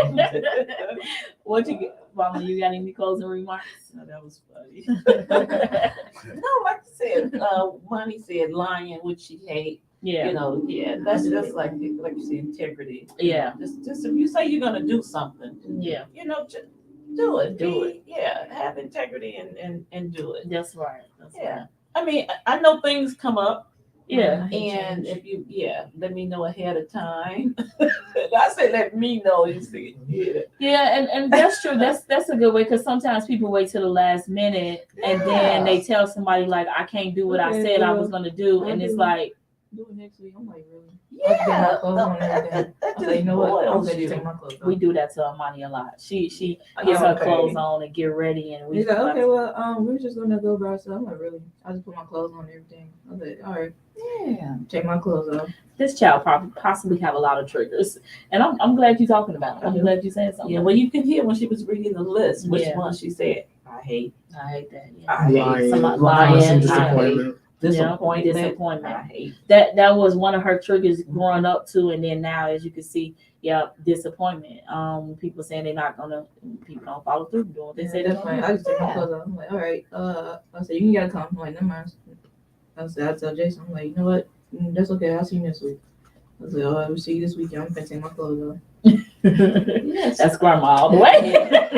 What you get, Mama? You got any closing remarks? No, that was funny. No, like I said, Money said lying, which she hate. Yeah. That's just like you said, integrity. Yeah. Just if you say you're gonna do something, yeah, just do it. Do it. Yeah, have integrity and do it. That's right. I mean, I know things come up, Yeah. And if you, let me know ahead of time. I say let me know. You see, Yeah, and that's true. That's a good way because sometimes people wait till the last minute and then they tell somebody like I can't do what I Okay, said I well, was gonna do, and it's like Do it next week. I'm like, really? yeah. clothes on and everything. I was like, you know what? I'm gonna take my clothes off. we do that to Armani a lot. She Oh, gets her okay. clothes on and get ready, and we. He's like, okay, well, we're just gonna go by ourselves. I'm like, really? I just put my clothes on and everything. I was like, all right, Yeah. take my clothes off. This child probably possibly have a lot of triggers, and I'm glad you're talking about it. I'm glad you're saying something. Yeah. Well, you can hear when she was reading the list which Yeah. one she said. I hate. I hate that. Yeah. I hate. Lying, Somebody lying, lying, disappointment. Disappointment. Disappointment. I hate. That was one of her triggers growing up too, and then now, as you can see, disappointment. People saying they're not gonna, people don't follow through doing what they say they're That's gonna fine. do. I just take my clothes off. I'm like, all right. I said, you gotta come. I'm like, never mind. I tell Jason, I'm like, you know what? That's okay. I'll see you next week. I was like, all right, we'll see you this weekend. I'm gonna take my clothes off. Yes. That's grandma all the way.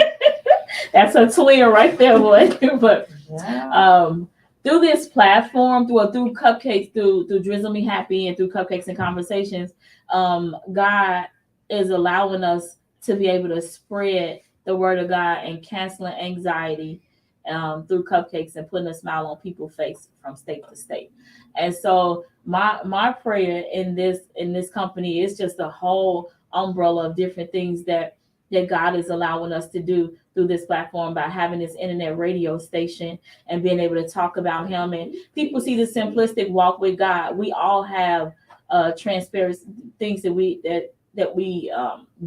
That's her twin right there, boy. But Yeah. through this platform, through Cupcakes, through Drizzle Me Happy, and through Cupcakes and Conversations, God is allowing us to be able to spread the word of God and canceling anxiety through Cupcakes and putting a smile on people's face from state to state. And so my prayer in this company is just a whole umbrella of different things that God is allowing us to do through this platform by having this internet radio station and being able to talk about him. And people see the simplistic walk with God. We all have transparent things that we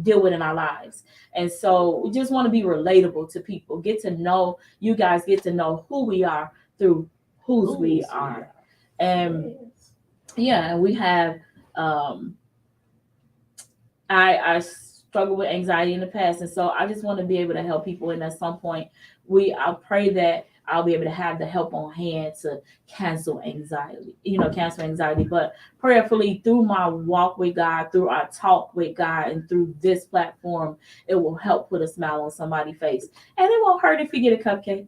deal with in our lives. And so we just want to be relatable to people, get to know you guys, get to know who we are through whose we are. And we have I struggled with anxiety in the past, and so I just want to be able to help people. And at some point, I pray that I'll be able to have the help on hand to cancel anxiety. But prayerfully, through my walk with God, through our talk with God, and through this platform, it will help put a smile on somebody's face, and it won't hurt if you get a cupcake.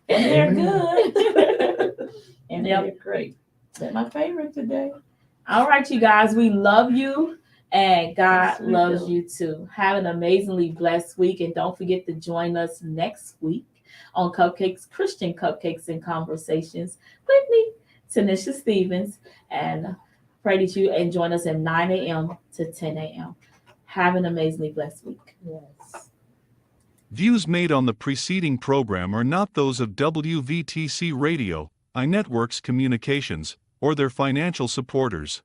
And they're good. And Yep. they're great. They're my favorite today. All right, you guys, we love you. And God Yes, we loves do. you too. Have an amazingly blessed week. And don't forget to join us next week on Cupcakes, Christian Cupcakes and Conversations with me, Tinisha Stevens. And pray that you and join us at 9 a.m. to 10 a.m. Have an amazingly blessed week. Yes. Views made on the preceding program are not those of WVTC Radio, iNetworks Communications, or their financial supporters.